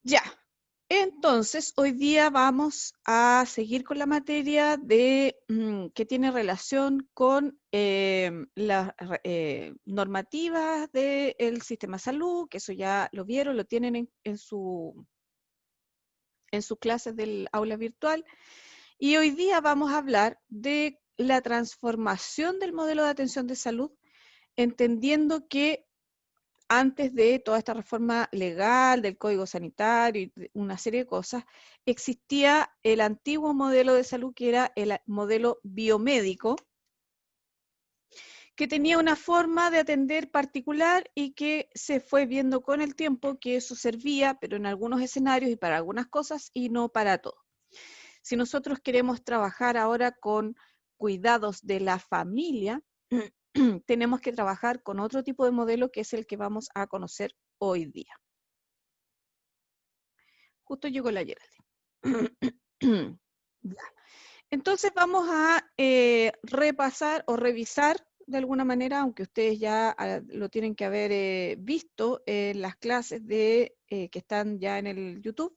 Ya, entonces hoy día vamos a seguir con la materia de que tiene relación con las normativas del sistema de salud, que eso ya lo vieron, lo tienen en sus clases del aula virtual. Y hoy día vamos a hablar de la transformación del modelo de atención de salud, entendiendo que antes de toda esta reforma legal del Código Sanitario y una serie de cosas, existía el antiguo modelo de salud que era el modelo biomédico, que tenía una forma de atender particular y que se fue viendo con el tiempo que eso servía, pero en algunos escenarios y para algunas cosas y no para todo. Si nosotros queremos trabajar ahora con cuidados de la familia, tenemos que trabajar con otro tipo de modelo que es el que vamos a conocer hoy día. Justo llegó la Geraldine. Ya. Entonces vamos a repasar o revisar de alguna manera, aunque ustedes ya lo tienen que haber visto en las clases que están ya en el YouTube,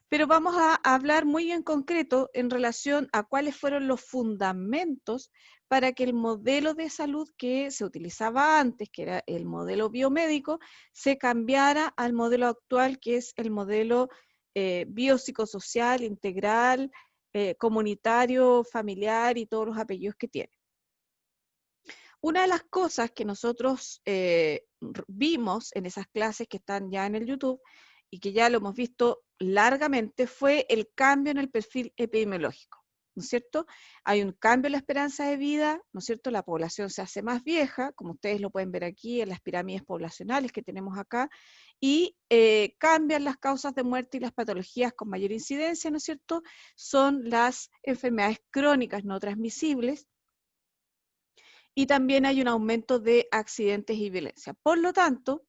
pero vamos a hablar muy en concreto en relación a cuáles fueron los fundamentos para que el modelo de salud que se utilizaba antes, que era el modelo biomédico, se cambiara al modelo actual, que es el modelo biopsicosocial, integral, comunitario, familiar y todos los apellidos que tiene. Una de las cosas que nosotros vimos en esas clases que están ya en el YouTube y que ya lo hemos visto largamente fue el cambio en el perfil epidemiológico, ¿no es cierto? Hay un cambio en la esperanza de vida, ¿no es cierto? La población se hace más vieja, como ustedes lo pueden ver aquí en las pirámides poblacionales que tenemos acá, y cambian las causas de muerte y las patologías con mayor incidencia, ¿no es cierto? Son las enfermedades crónicas no transmisibles, y también hay un aumento de accidentes y violencia. Por lo tanto,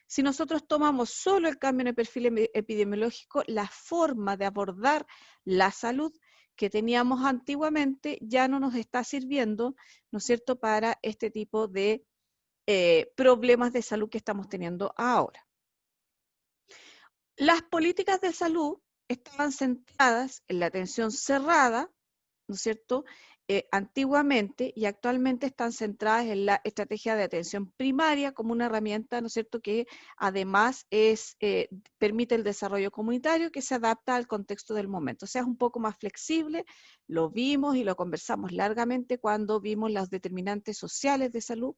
si nosotros tomamos solo el cambio en el perfil epidemiológico, la forma de abordar la salud que teníamos antiguamente ya no nos está sirviendo, ¿no es cierto?, para este tipo de problemas de salud que estamos teniendo ahora. Las políticas de salud estaban centradas en la atención cerrada, ¿no es cierto?, antiguamente, y actualmente están centradas en la estrategia de atención primaria como una herramienta, ¿no es cierto?, que además permite el desarrollo comunitario que se adapta al contexto del momento. O sea, es un poco más flexible, lo vimos y lo conversamos largamente cuando vimos los determinantes sociales de salud.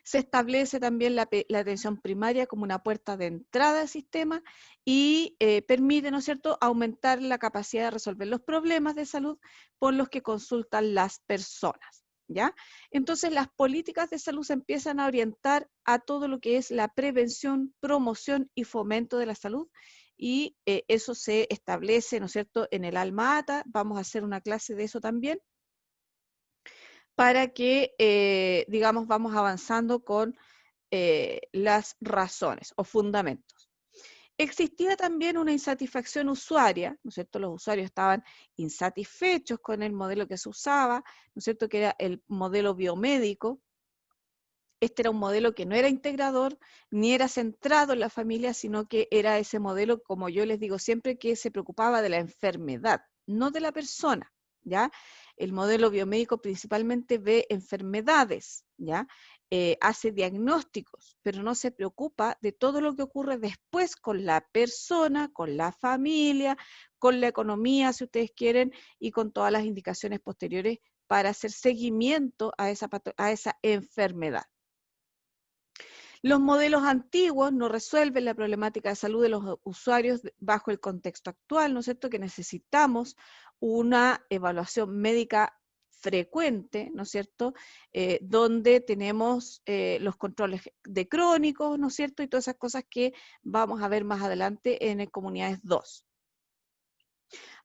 Se establece también la atención primaria como una puerta de entrada al sistema y permite, ¿no es cierto?, aumentar la capacidad de resolver los problemas de salud por los que consultan las personas, ¿ya? Entonces, las políticas de salud se empiezan a orientar a todo lo que es la prevención, promoción y fomento de la salud, y eso se establece, ¿no es cierto?, en el Alma Ata. Vamos a hacer una clase de eso también, para que, digamos, vamos avanzando con las razones o fundamentos. Existía también una insatisfacción usuaria, ¿no es cierto? Los usuarios estaban insatisfechos con el modelo que se usaba, ¿no es cierto? Que era el modelo biomédico. Este era un modelo que no era integrador, ni era centrado en la familia, sino que era ese modelo, como yo les digo siempre, que se preocupaba de la enfermedad, no de la persona, ¿ya? El modelo biomédico principalmente ve enfermedades, ¿ya? Hace diagnósticos, pero no se preocupa de todo lo que ocurre después con la persona, con la familia, con la economía, si ustedes quieren, y con todas las indicaciones posteriores para hacer seguimiento a esa enfermedad. Los modelos antiguos no resuelven la problemática de salud de los usuarios bajo el contexto actual, ¿no es cierto?, que necesitamos una evaluación médica frecuente, ¿no es cierto?, donde tenemos los controles de crónicos, ¿no es cierto?, y todas esas cosas que vamos a ver más adelante en el Comunidades 2.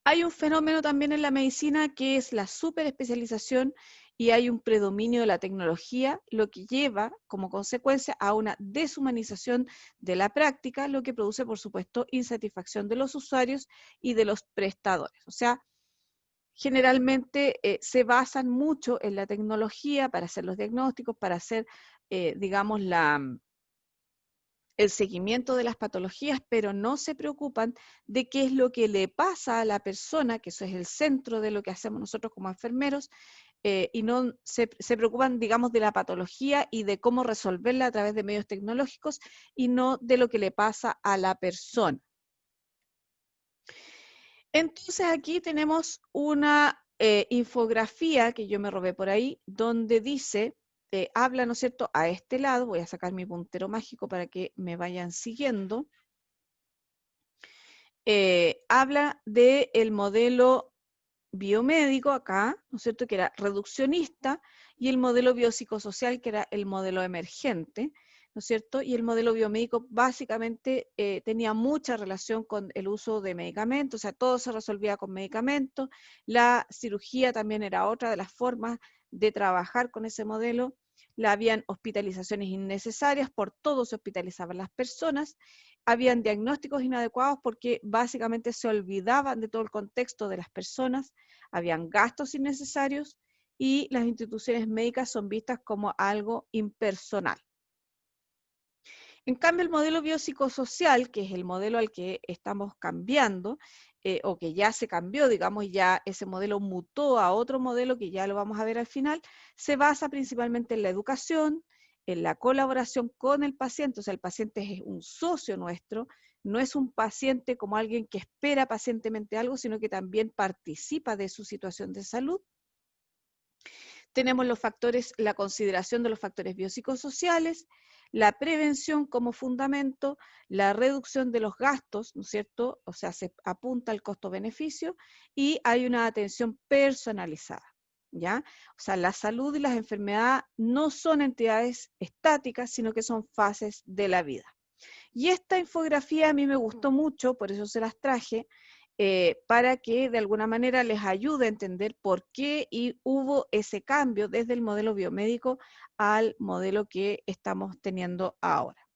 Hay un fenómeno también en la medicina que es la superespecialización y hay un predominio de la tecnología, lo que lleva como consecuencia a una deshumanización de la práctica, lo que produce, por supuesto, insatisfacción de los usuarios y de los prestadores. O sea, generalmente se basan mucho en la tecnología para hacer los diagnósticos, para hacer, digamos, el seguimiento de las patologías, pero no se preocupan de qué es lo que le pasa a la persona, que eso es el centro de lo que hacemos nosotros como enfermeros, y no se preocupan, digamos, de la patología y de cómo resolverla a través de medios tecnológicos y no de lo que le pasa a la persona. Entonces aquí tenemos una infografía que yo me robé por ahí, donde dice, habla, ¿no es cierto?, a este lado, voy a sacar mi puntero mágico para que me vayan siguiendo, habla del modelo biomédico acá, ¿no es cierto?, que era reduccionista, y el modelo biopsicosocial, que era el modelo emergente, ¿no es cierto? Y el modelo biomédico básicamente tenía mucha relación con el uso de medicamentos, o sea, todo se resolvía con medicamentos. La cirugía también era otra de las formas de trabajar con ese modelo. Habían hospitalizaciones innecesarias, por todo se hospitalizaban las personas. Habían diagnósticos inadecuados porque básicamente se olvidaban de todo el contexto de las personas. Habían gastos innecesarios y las instituciones médicas son vistas como algo impersonal. En cambio, el modelo biopsicosocial, que es el modelo al que estamos cambiando, o que ya se cambió, digamos, ya ese modelo mutó a otro modelo que ya lo vamos a ver al final, se basa principalmente en la educación, en la colaboración con el paciente, o sea, el paciente es un socio nuestro, no es un paciente como alguien que espera pacientemente algo, sino que también participa de su situación de salud. Tenemos los factores, la consideración de los factores biopsicosociales, la prevención como fundamento, la reducción de los gastos, ¿no es cierto? O sea, se apunta al costo-beneficio y hay una atención personalizada, ¿ya? O sea, la salud y las enfermedades no son entidades estáticas, sino que son fases de la vida. Y esta infografía a mí me gustó mucho, por eso se las traje, para que de alguna manera les ayude a entender por qué hubo ese cambio desde el modelo biomédico al modelo que estamos teniendo ahora.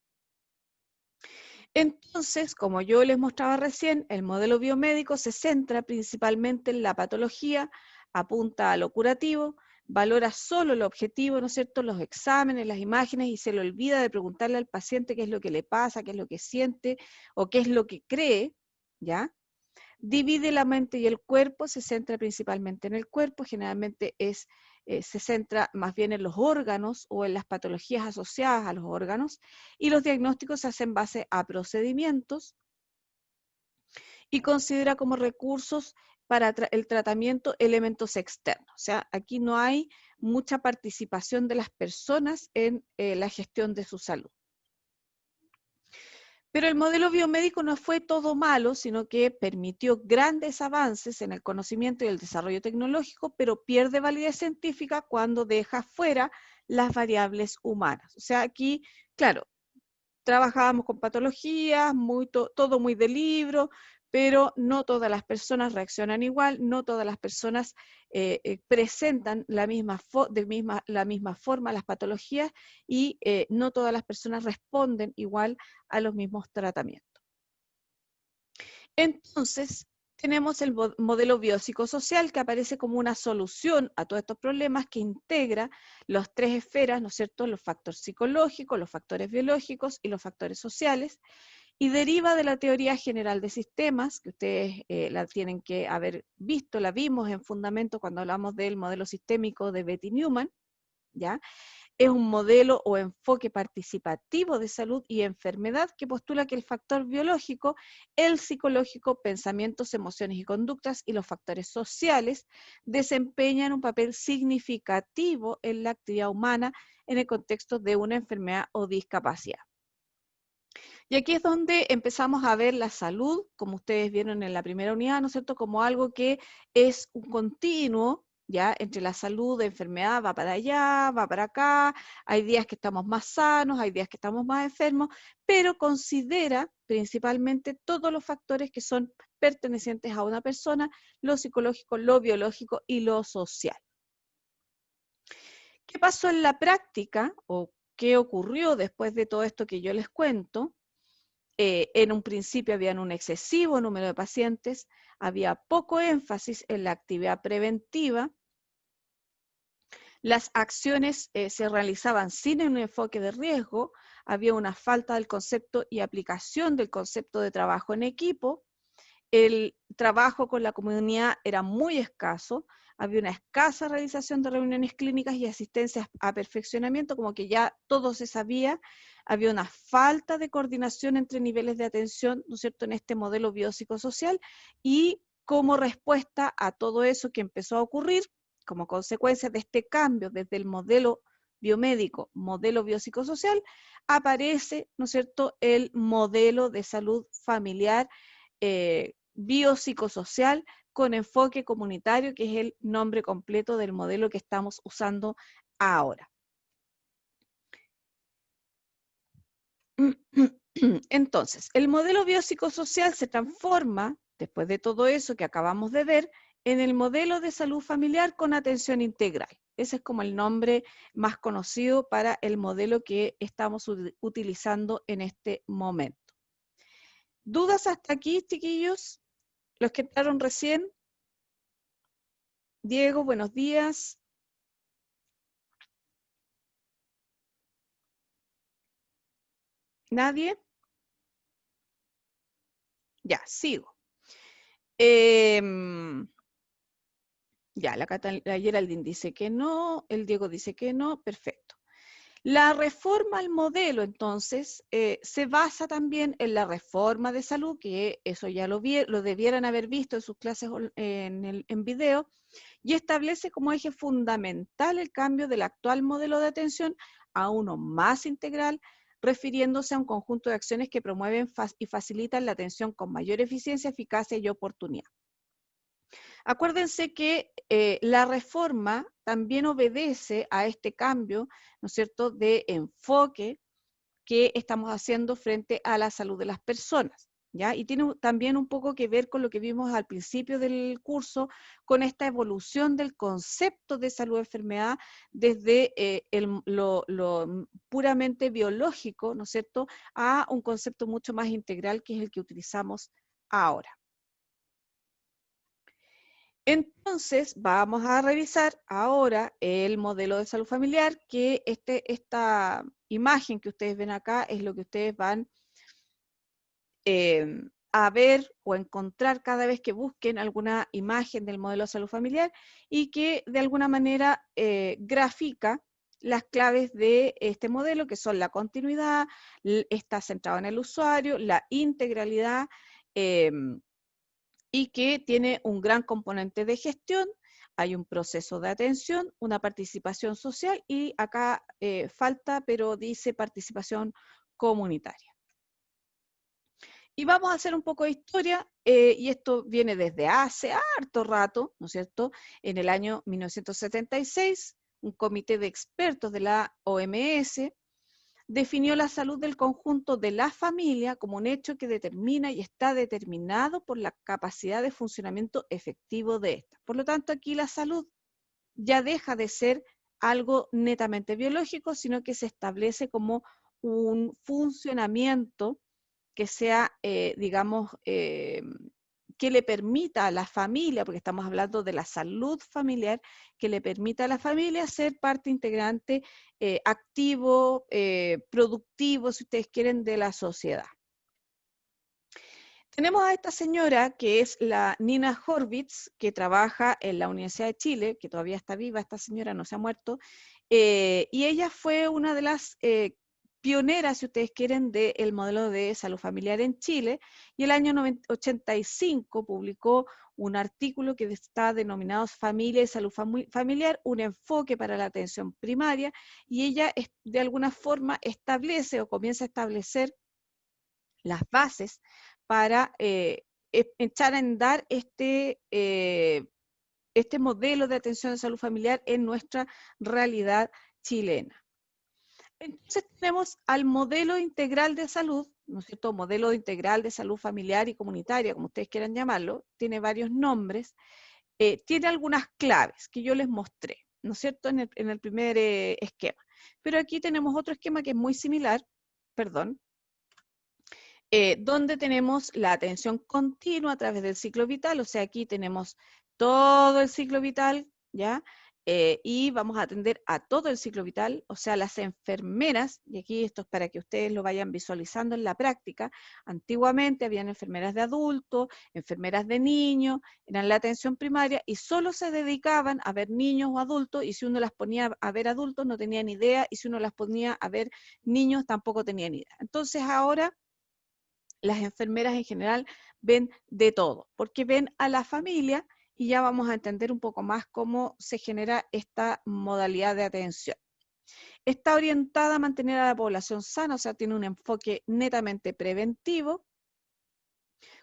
Entonces, como yo les mostraba recién, el modelo biomédico se centra principalmente en la patología, apunta a lo curativo, valora solo el objetivo, ¿no es cierto?, los exámenes, las imágenes, y se le olvida de preguntarle al paciente qué es lo que le pasa, qué es lo que siente o qué es lo que cree, ¿ya? Divide la mente y el cuerpo, se centra principalmente en el cuerpo, generalmente se centra más bien en los órganos o en las patologías asociadas a los órganos, y los diagnósticos se hacen base a procedimientos y considera como recursos para el tratamiento elementos externos. O sea, aquí no hay mucha participación de las personas en la gestión de su salud. Pero el modelo biomédico no fue todo malo, sino que permitió grandes avances en el conocimiento y el desarrollo tecnológico, pero pierde validez científica cuando deja fuera las variables humanas. O sea, aquí, claro, trabajábamos con patologías, todo muy de libro, pero no todas las personas reaccionan igual, no todas las personas presentan la misma forma las patologías y no todas las personas responden igual a los mismos tratamientos. Entonces, tenemos el modelo biopsicosocial que aparece como una solución a todos estos problemas que integra las tres esferas, ¿no es cierto?, los factores psicológicos, los factores biológicos y los factores sociales, y deriva de la teoría general de sistemas, que ustedes la tienen que haber visto, la vimos en fundamento cuando hablamos del modelo sistémico de Betty Newman, ¿ya? Es un modelo o enfoque participativo de salud y enfermedad que postula que el factor biológico, el psicológico, pensamientos, emociones y conductas y los factores sociales desempeñan un papel significativo en la actividad humana en el contexto de una enfermedad o discapacidad. Y aquí es donde empezamos a ver la salud, como ustedes vieron en la primera unidad, ¿no es cierto?, como algo que es un continuo, ¿ya?, entre la salud, la enfermedad, va para allá, va para acá, hay días que estamos más sanos, hay días que estamos más enfermos, pero considera principalmente todos los factores que son pertenecientes a una persona, lo psicológico, lo biológico y lo social. ¿Qué pasó en la práctica o qué ocurrió después de todo esto que yo les cuento? En un principio habían un excesivo número de pacientes, había poco énfasis en la actividad preventiva, las acciones se realizaban sin un enfoque de riesgo, había una falta del concepto y aplicación del concepto de trabajo en equipo, el trabajo con la comunidad era muy escaso, había una escasa realización de reuniones clínicas y asistencia a perfeccionamiento, como que ya todo se sabía, había una falta de coordinación entre niveles de atención, ¿no es cierto?, en este modelo biopsicosocial, y como respuesta a todo eso que empezó a ocurrir, como consecuencia de este cambio desde el modelo biomédico, modelo biopsicosocial, aparece, ¿no es cierto?, el modelo de salud familiar biopsicosocial con enfoque comunitario, que es el nombre completo del modelo que estamos usando ahora. Entonces, el modelo biopsicosocial se transforma, después de todo eso que acabamos de ver, en el modelo de salud familiar con atención integral. Ese es como el nombre más conocido para el modelo que estamos utilizando en este momento. ¿Dudas hasta aquí, chiquillos? Los que entraron recién. Diego, buenos días. ¿Nadie? Ya, sigo. Ya, la Geraldine dice que no, el Diego dice que no, perfecto. La reforma al modelo, entonces, se basa también en la reforma de salud, que eso ya lo debieran haber visto en sus clases en video, y establece como eje fundamental el cambio del actual modelo de atención a uno más integral, refiriéndose a un conjunto de acciones que promueven y facilitan la atención con mayor eficiencia, eficacia y oportunidad. Acuérdense que la reforma también obedece a este cambio, ¿no es cierto?, de enfoque que estamos haciendo frente a la salud de las personas, ¿ya? Y tiene también un poco que ver con lo que vimos al principio del curso, con esta evolución del concepto de salud-enfermedad desde lo puramente biológico, ¿no es cierto?, a un concepto mucho más integral, que es el que utilizamos ahora. Entonces, vamos a revisar ahora el modelo de salud familiar, que esta imagen que ustedes ven acá es lo que ustedes van a ver o encontrar cada vez que busquen alguna imagen del modelo de salud familiar, y que de alguna manera grafica las claves de este modelo, que son la continuidad, está centrado en el usuario, la integralidad, y que tiene un gran componente de gestión. Hay un proceso de atención, una participación social, y acá falta, pero dice participación comunitaria. Y vamos a hacer un poco de historia, y esto viene desde hace harto rato, ¿no es cierto? En el año 1976, un comité de expertos de la OMS definió la salud del conjunto de la familia como un hecho que determina y está determinado por la capacidad de funcionamiento efectivo de esta. Por lo tanto, aquí la salud ya deja de ser algo netamente biológico, sino que se establece como un funcionamiento que sea, digamos, que le permita a la familia, porque estamos hablando de la salud familiar, que le permita a la familia ser parte integrante, activo, productivo, si ustedes quieren, de la sociedad. Tenemos a esta señora, que es la Nina Horvitz, que trabaja en la Universidad de Chile, que todavía está viva, esta señora no se ha muerto, y ella fue una de las pioneras, si ustedes quieren, del modelo de salud familiar en Chile, y el año 85 publicó un artículo que está denominado Familia y Salud Familiar, un enfoque para la atención primaria, y ella de alguna forma establece o comienza a establecer las bases para echar a andar este modelo de atención de salud familiar en nuestra realidad chilena. Entonces tenemos al modelo integral de salud, ¿no es cierto? Modelo integral de salud familiar y comunitaria, como ustedes quieran llamarlo, tiene varios nombres, tiene algunas claves que yo les mostré, ¿no es cierto?, en el primer esquema. Pero aquí tenemos otro esquema que es muy similar, perdón, donde tenemos la atención continua a través del ciclo vital, o sea, aquí tenemos todo el ciclo vital, ¿ya? y vamos a atender a todo el ciclo vital, o sea, las enfermeras, y aquí esto es para que ustedes lo vayan visualizando en la práctica. Antiguamente habían enfermeras de adultos, enfermeras de niños, eran la atención primaria y solo se dedicaban a ver niños o adultos, y si uno las ponía a ver adultos no tenían idea, y si uno las ponía a ver niños tampoco tenían idea. Entonces ahora las enfermeras en general ven de todo, porque ven a la familia, y ya vamos a entender un poco más cómo se genera esta modalidad de atención. Está orientada a mantener a la población sana, o sea, tiene un enfoque netamente preventivo,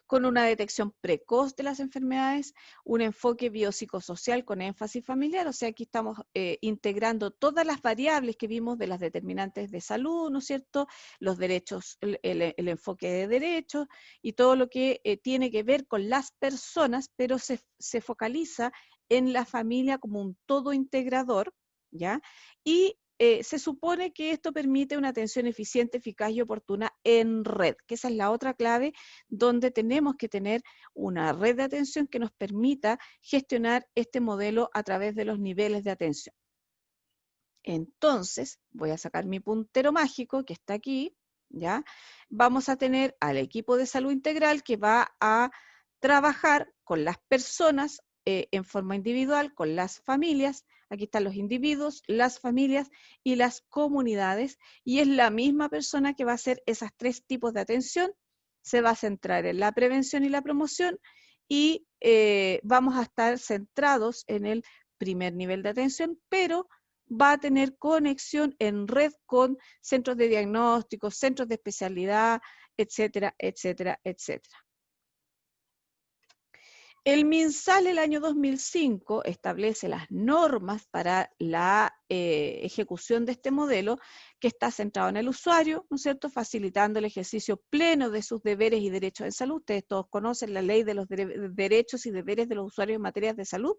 con una detección precoz de las enfermedades, un enfoque biopsicosocial con énfasis familiar, o sea, aquí estamos integrando todas las variables que vimos de las determinantes de salud, ¿no es cierto? Los derechos, el enfoque de derechos y todo lo que tiene que ver con las personas, pero se focaliza en la familia como un todo integrador, ¿ya? Y se supone que esto permite una atención eficiente, eficaz y oportuna en red, que esa es la otra clave, donde tenemos que tener una red de atención que nos permita gestionar este modelo a través de los niveles de atención. Entonces, voy a sacar mi puntero mágico que está aquí, ¿ya? Vamos a tener al equipo de salud integral que va a trabajar con las personas en forma individual, con las familias. Aquí están los individuos, las familias y las comunidades, y es la misma persona que va a hacer esos tres tipos de atención. Se va a centrar en la prevención y la promoción, y vamos a estar centrados en el primer nivel de atención, pero va a tener conexión en red con centros de diagnóstico, centros de especialidad, etcétera, etcétera, etcétera. El MinSal el año 2005 establece las normas para la ejecución de este modelo, que está centrado en el usuario, ¿no es cierto?, facilitando el ejercicio pleno de sus deberes y derechos en salud. Ustedes todos conocen la ley de los derechos y deberes de los usuarios en materia de salud.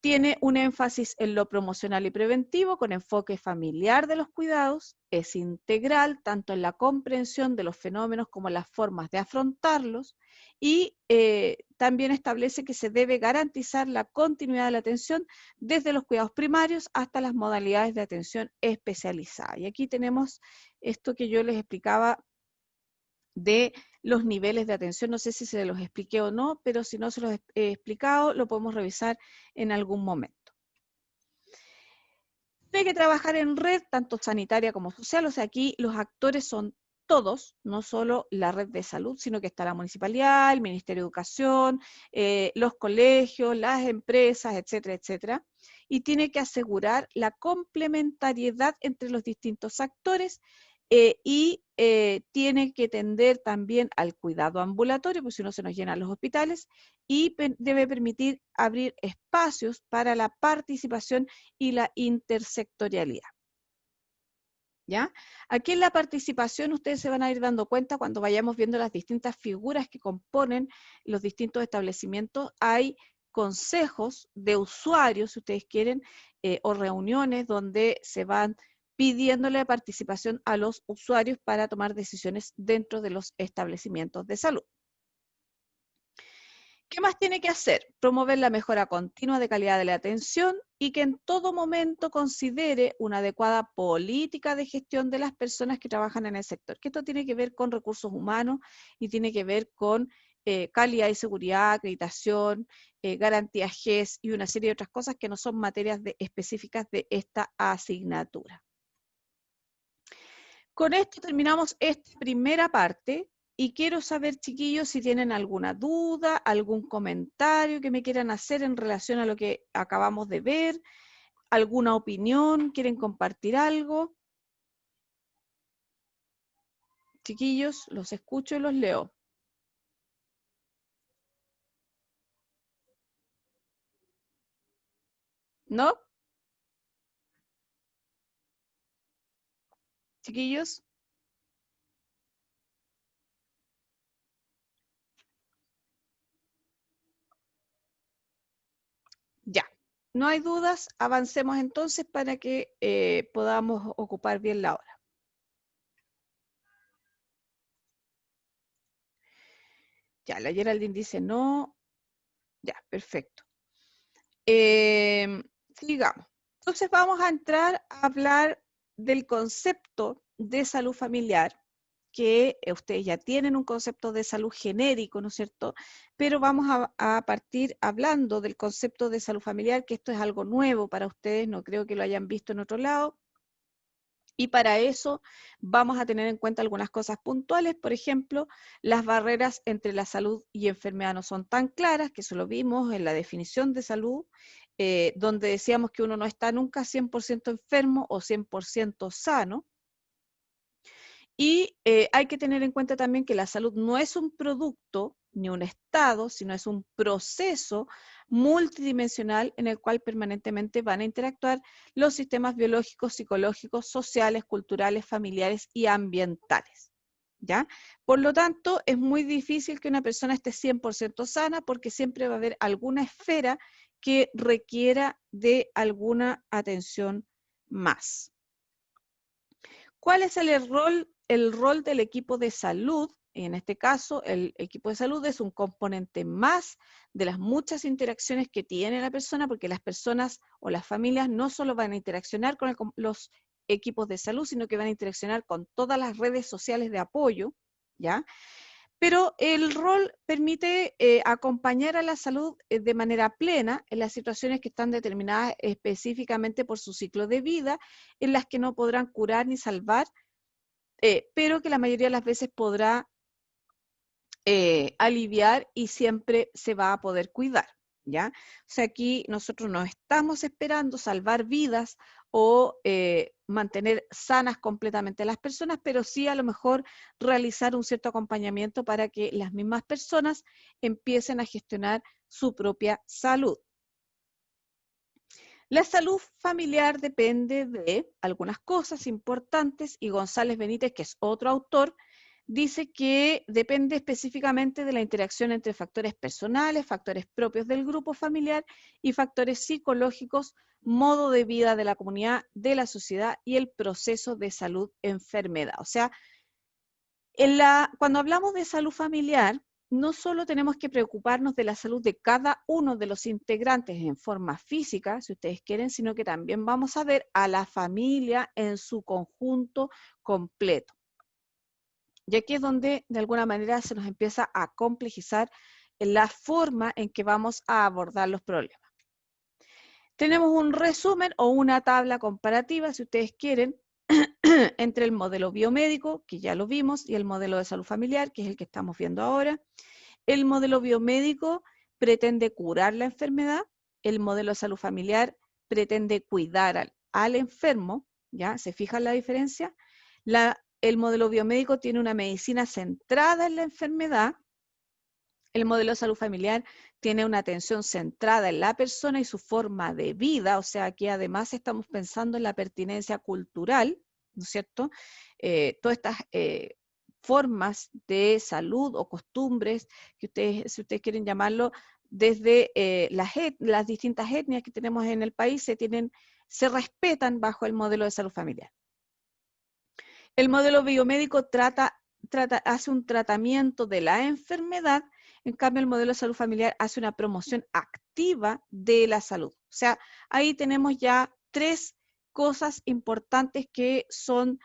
Tiene un énfasis en lo promocional y preventivo, con enfoque familiar de los cuidados, es integral tanto en la comprensión de los fenómenos como en las formas de afrontarlos, y también establece que se debe garantizar la continuidad de la atención desde los cuidados primarios hasta las modalidades de atención especializada. Y aquí tenemos esto que yo les explicaba de los niveles de atención. No sé si se los expliqué o no, pero si no se los he explicado, lo podemos revisar en algún momento. Hay que trabajar en red, tanto sanitaria como social, o sea, aquí los actores son todos, no solo la red de salud, sino que está la municipalidad, el Ministerio de Educación, los colegios, las empresas, etcétera, etcétera, y tiene que asegurar la complementariedad entre los distintos actores, y tiene que tender también al cuidado ambulatorio, pues si no se nos llenan los hospitales, y debe permitir abrir espacios para la participación y la intersectorialidad. ¿Ya? Aquí en la participación ustedes se van a ir dando cuenta cuando vayamos viendo las distintas figuras que componen los distintos establecimientos. Hay consejos de usuarios, si ustedes quieren, o reuniones donde se van pidiéndole participación a los usuarios para tomar decisiones dentro de los establecimientos de salud. ¿Qué más tiene que hacer? Promover la mejora continua de calidad de la atención, y que en todo momento considere una adecuada política de gestión de las personas que trabajan en el sector. Que esto tiene que ver con recursos humanos y tiene que ver con calidad y seguridad, acreditación, garantías GES y una serie de otras cosas que no son materias específicas de esta asignatura. Con esto terminamos esta primera parte. Y quiero saber, chiquillos, si tienen alguna duda, algún comentario que me quieran hacer en relación a lo que acabamos de ver, alguna opinión, quieren compartir algo. Chiquillos, los escucho y los leo. ¿No? Chiquillos. Ya. No hay dudas, avancemos entonces para que podamos ocupar bien la hora. Ya, la Geraldine dice no. Ya, perfecto. Sigamos. Entonces vamos a entrar a hablar del concepto de salud familiar, que ustedes ya tienen un concepto de salud genérico, ¿no es cierto? Pero vamos a partir hablando del concepto de salud familiar, que esto es algo nuevo para ustedes, no creo que lo hayan visto en otro lado. Y para eso vamos a tener en cuenta algunas cosas puntuales. Por ejemplo, las barreras entre la salud y enfermedad no son tan claras, que eso lo vimos en la definición de salud, donde decíamos que uno no está nunca 100% enfermo o 100% sano. Y hay que tener en cuenta también que la salud no es un producto ni un estado, sino es un proceso multidimensional en el cual permanentemente van a interactuar los sistemas biológicos, psicológicos, sociales, culturales, familiares y ambientales. ¿Ya? Por lo tanto, es muy difícil que una persona esté 100% sana porque siempre va a haber alguna esfera que requiera de alguna atención más. ¿Cuál es el rol del equipo de salud? En este caso, el equipo de salud es un componente más de las muchas interacciones que tiene la persona, porque las personas o las familias no solo van a interaccionar con los equipos de salud, sino que van a interaccionar con todas las redes sociales de apoyo, ¿ya? Pero el rol permite acompañar a la salud de manera plena en las situaciones que están determinadas específicamente por su ciclo de vida, en las que no podrán curar ni salvar, pero que la mayoría de las veces podrá aliviar y siempre se va a poder cuidar, ¿ya? O sea, aquí nosotros no estamos esperando salvar vidas o mantener sanas completamente a las personas, pero sí a lo mejor realizar un cierto acompañamiento para que las mismas personas empiecen a gestionar su propia salud. La salud familiar depende de algunas cosas importantes y González Benítez, que es otro autor, dice que depende específicamente de la interacción entre factores personales, factores propios del grupo familiar y factores psicológicos, modo de vida de la comunidad, de la sociedad y el proceso de salud-enfermedad. O sea, cuando hablamos de salud familiar, no solo tenemos que preocuparnos de la salud de cada uno de los integrantes en forma física, si ustedes quieren, sino que también vamos a ver a la familia en su conjunto completo. Y aquí es donde de alguna manera se nos empieza a complejizar la forma en que vamos a abordar los problemas. Tenemos un resumen o una tabla comparativa, si ustedes quieren, entre el modelo biomédico, que ya lo vimos, y el modelo de salud familiar, que es el que estamos viendo ahora. El modelo biomédico pretende curar la enfermedad, el modelo de salud familiar pretende cuidar al enfermo, ¿ya? ¿Se fijan la diferencia? El modelo biomédico tiene una medicina centrada en la enfermedad, el modelo de salud familiar tiene una atención centrada en la persona y su forma de vida, o sea, aquí además estamos pensando en la pertinencia cultural, ¿no es cierto? Todas estas formas de salud o costumbres, que ustedes, si ustedes quieren llamarlo, desde las distintas etnias que tenemos en el país, se respetan bajo el modelo de salud familiar. El modelo biomédico hace un tratamiento de la enfermedad, en cambio el modelo de salud familiar hace una promoción activa de la salud. O sea, ahí tenemos ya tres cosas importantes que son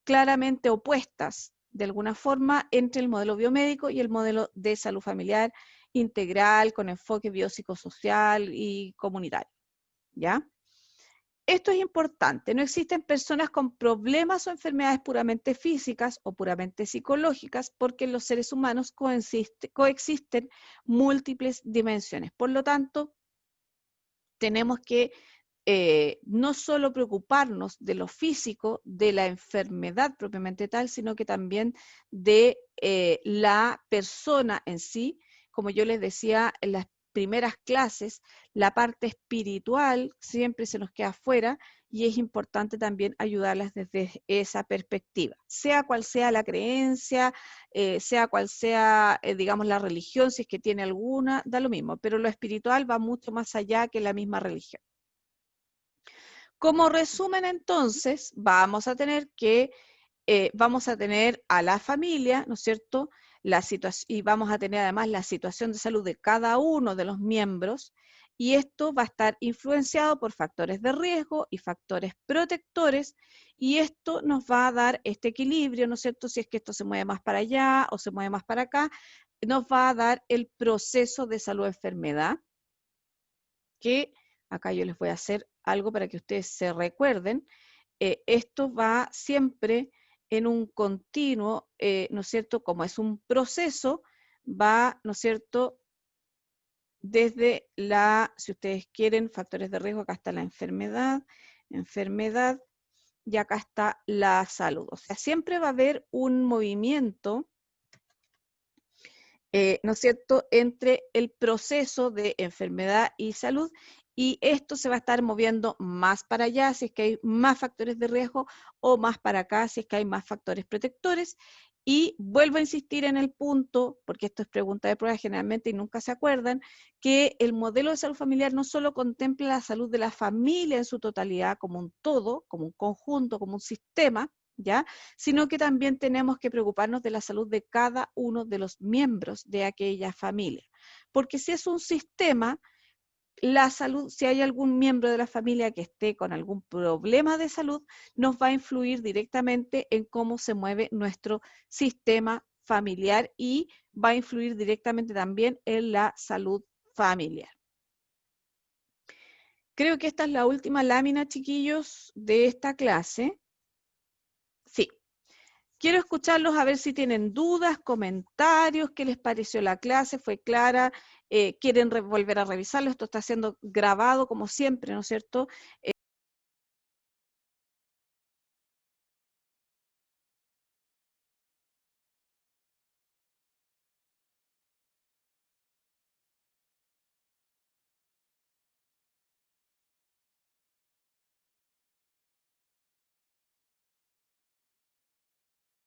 claramente opuestas, de alguna forma, entre el modelo biomédico y el modelo de salud familiar integral, con enfoque biopsicosocial y comunitario, ¿ya? Esto es importante, no existen personas con problemas o enfermedades puramente físicas o puramente psicológicas porque en los seres humanos coexisten múltiples dimensiones. Por lo tanto, tenemos que no solo preocuparnos de lo físico, de la enfermedad propiamente tal, sino que también de la persona en sí. Como yo les decía en las primeras clases, la parte espiritual siempre se nos queda afuera y es importante también ayudarlas desde esa perspectiva. Sea cual sea la creencia, sea cual sea, digamos, la religión, si es que tiene alguna, da lo mismo, pero lo espiritual va mucho más allá que la misma religión. Como resumen, entonces, vamos a tener a la familia, ¿no es cierto? Y vamos a tener además la situación de salud de cada uno de los miembros y esto va a estar influenciado por factores de riesgo y factores protectores, y esto nos va a dar este equilibrio, ¿no es cierto? Si es que esto se mueve más para allá o se mueve más para acá, nos va a dar el proceso de salud-enfermedad, que acá yo les voy a hacer algo para que ustedes se recuerden. Esto va siempre en un continuo, ¿no es cierto? Como es un proceso, va, ¿no es cierto? Desde si ustedes quieren, factores de riesgo, acá está la enfermedad, y acá está la salud. O sea, siempre va a haber un movimiento, ¿no es cierto?, entre el proceso de enfermedad y salud, y esto se va a estar moviendo más para allá si es que hay más factores de riesgo, o más para acá si es que hay más factores protectores. Y vuelvo a insistir en el punto, porque esto es pregunta de prueba generalmente y nunca se acuerdan, que el modelo de salud familiar no solo contempla la salud de la familia en su totalidad, como un todo, como un conjunto, como un sistema, ¿ya?, sino que también tenemos que preocuparnos de la salud de cada uno de los miembros de aquella familia. Porque si es un sistema, la salud, si hay algún miembro de la familia que esté con algún problema de salud, nos va a influir directamente en cómo se mueve nuestro sistema familiar y va a influir directamente también en la salud familiar. Creo que esta es la última lámina, chiquillos, de esta clase. Sí. Quiero escucharlos a ver si tienen dudas, comentarios, qué les pareció la clase, fue clara, quieren volver a revisarlo, esto está siendo grabado como siempre, ¿no es cierto?